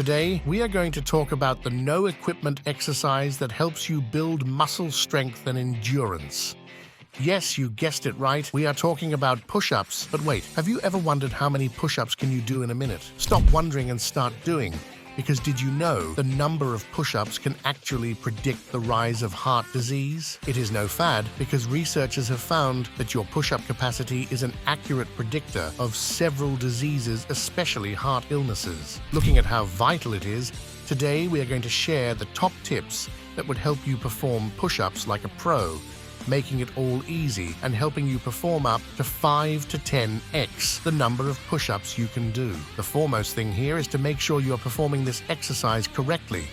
Today, we are going to talk about the no-equipment exercise that helps you build muscle strength and endurance. Yes, you guessed it right. We are talking about push-ups. But wait, have you ever wondered how many push-ups can you do in a minute? Stop wondering and start doing. Because did you know the number of push-ups can actually predict the rise of heart disease? It is no fad because researchers have found that your push-up capacity is an accurate predictor of several diseases, especially heart illnesses. Looking at how vital it is, today we are going to share the top tips that would help you perform push-ups like a pro, making it all easy and helping you perform up to 5 to 10x the number of push-ups you can do. The foremost thing here is to make sure you are performing this exercise correctly.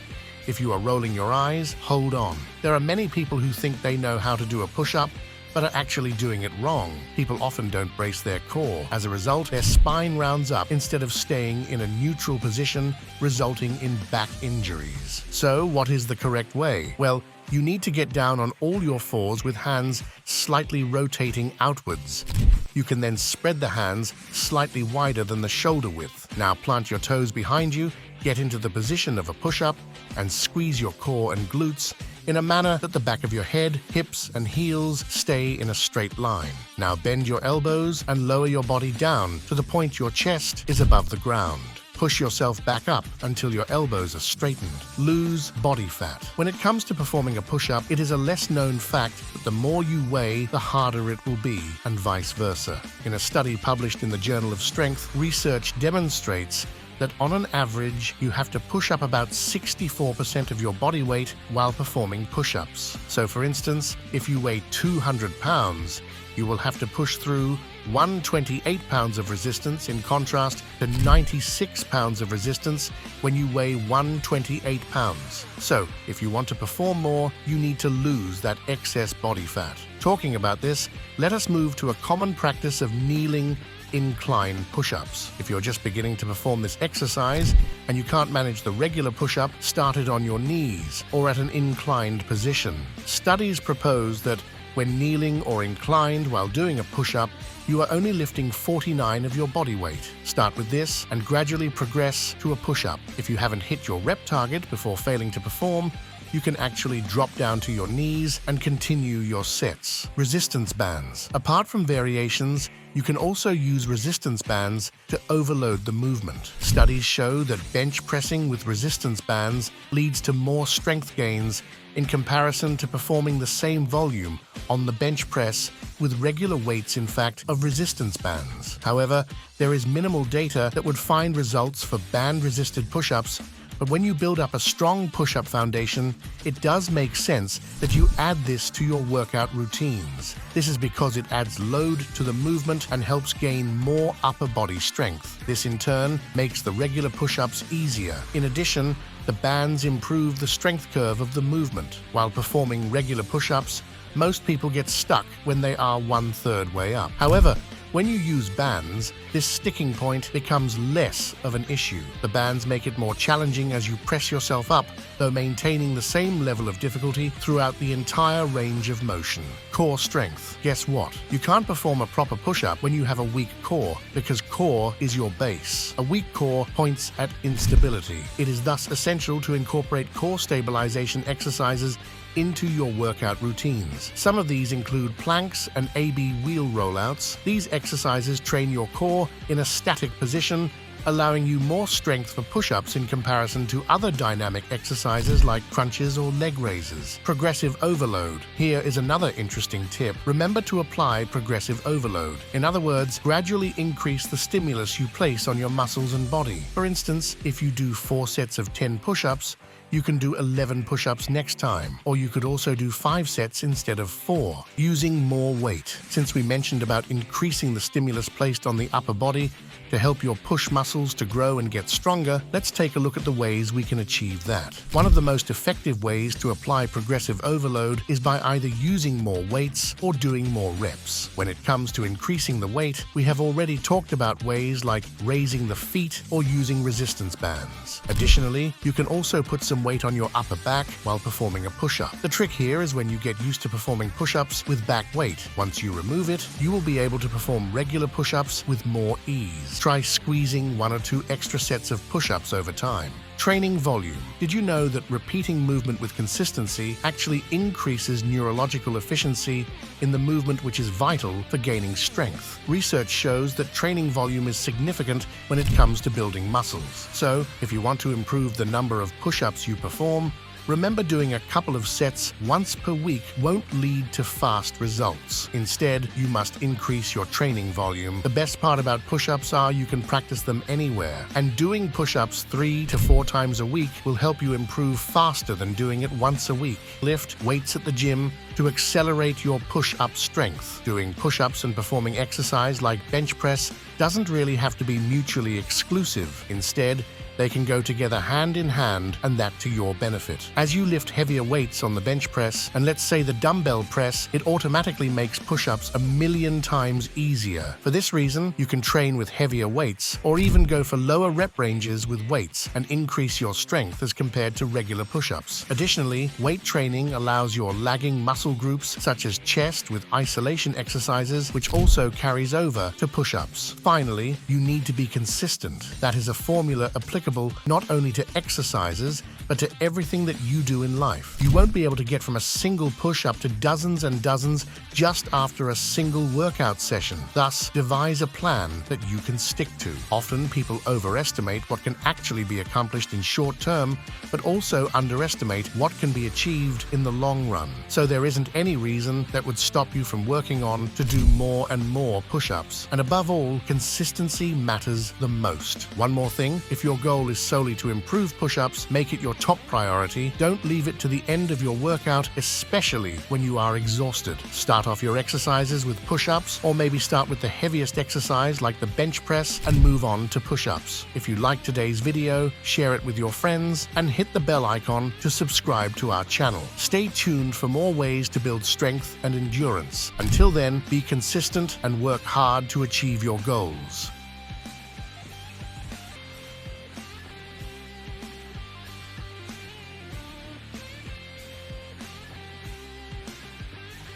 If you are rolling your eyes, hold on. There are many people who think they know how to do a push-up, but are actually doing it wrong. People often don't brace their core. As a result, their spine rounds up instead of staying in a neutral position, resulting in back injuries. So, what is the correct way? Well, you need to get down on all your fours with hands slightly rotating outwards. You can then spread the hands slightly wider than the shoulder width. Now plant your toes behind you, get into the position of a push-up, and squeeze your core and glutes in a manner that the back of your head, hips, and heels stay in a straight line. Now bend your elbows and lower your body down to the point your chest is above the ground. Push yourself back up until your elbows are straightened. Lose body fat. When it comes to performing a push-up, it is a less-known fact that the more you weigh, the harder it will be, and vice versa. In a study published in the Journal of Strength, research demonstrates that on an average, you have to push up about 64% of your body weight while performing push-ups. So for instance, if you weigh 200 pounds, you will have to push through 128 pounds of resistance in contrast to 96 pounds of resistance when you weigh 128 pounds. So, if you want to perform more, you need to lose that excess body fat. Talking about this, let us move to a common practice of kneeling incline push-ups. If you're just beginning to perform this exercise and you can't manage the regular push-up, start it on your knees or at an inclined position. Studies propose that when kneeling or inclined while doing a push-up, you are only lifting 49 of your body weight. Start with this and gradually progress to a push-up. If you haven't hit your rep target before failing to perform, you can actually drop down to your knees and continue your sets. Resistance bands. Apart from variations, you can also use resistance bands to overload the movement. Studies show that bench pressing with resistance bands leads to more strength gains in comparison to performing the same volume on the bench press with regular weights, in fact, of resistance bands. However, there is minimal data that would find results for band-resisted push-ups, but when you build up a strong push-up foundation, it does make sense that you add this to your workout routines. This is because it adds load to the movement and helps gain more upper body strength. This in turn makes the regular push-ups easier. In addition, the bands improve the strength curve of the movement. While performing regular push-ups, most people get stuck when they are 1/3 way up. However, when you use bands, this sticking point becomes less of an issue. The bands make it more challenging as you press yourself up, though maintaining the same level of difficulty throughout the entire range of motion. Core strength. Guess what? You can't perform a proper push-up when you have a weak core, because core is your base. A weak core points at instability. It is thus essential to incorporate core stabilization exercises into your workout routines. Some of these include planks and AB wheel rollouts. These exercises train your core in a static position, allowing you more strength for push-ups in comparison to other dynamic exercises like crunches or leg raises. Progressive overload. Here is another interesting tip. Remember to apply progressive overload. In other words, gradually increase the stimulus you place on your muscles and body. For instance, if you do 4 sets of 10 push-ups, you can do 11 push-ups next time, or you could also do 5 sets instead of 4, using more weight. Since we mentioned about increasing the stimulus placed on the upper body to help your push muscles to grow and get stronger, let's take a look at the ways we can achieve that. One of the most effective ways to apply progressive overload is by either using more weights or doing more reps. When it comes to increasing the weight, we have already talked about ways like raising the feet or using resistance bands. Additionally, you can also put some weight on your upper back while performing a push-up. The trick here is when you get used to performing push-ups with back weight. Once you remove it, you will be able to perform regular push-ups with more ease. sets, try squeezing 1 or 2 extra sets of push-ups over time. Training volume. Did you know that repeating movement with consistency actually increases neurological efficiency in the movement, which is vital for gaining strength? Research shows that training volume is significant when it comes to building muscles. So, if you want to improve the number of push-ups you perform, remember, doing a couple of sets once per week won't lead to fast results. Instead, you must increase your training volume. The best part about push-ups are you can practice them anywhere, and doing push-ups 3 to 4 times a week will help you improve faster than doing it once a week. Lift weights at the gym to accelerate your push-up strength. Doing push-ups and performing exercise like bench press doesn't really have to be mutually exclusive. Instead, they can go together hand in hand, and that to your benefit. As you lift heavier weights on the bench press, and let's say the dumbbell press, it automatically makes push-ups 1,000,000 times easier. For this reason, you can train with heavier weights, or even go for lower rep ranges with weights and increase your strength as compared to regular push-ups. Additionally, weight training allows your lagging muscle groups, such as chest, with isolation exercises, which also carries over to push-ups. Finally, you need to be consistent. That is a formula applicable not only to exercises, but to everything that you do in life. You won't be able to get from a single push-up to dozens and dozens just after a single workout session. Thus, devise a plan that you can stick to. Often, people overestimate what can actually be accomplished in short term, but also underestimate what can be achieved in the long run. So there isn't any reason that would stop you from working on to do more and more push-ups. And above all, consistency matters the most. One more thing, if your goal is solely to improve push-ups, make it your top priority. Don't leave it to the end of your workout, especially when you are exhausted. Start off your exercises with push-ups, or maybe start with the heaviest exercise like the bench press and move on to push-ups. If you liked today's video, share it with your friends and hit the bell icon to subscribe to our channel. Stay tuned for more ways to build strength and endurance. Until then, be consistent and work hard to achieve your goals.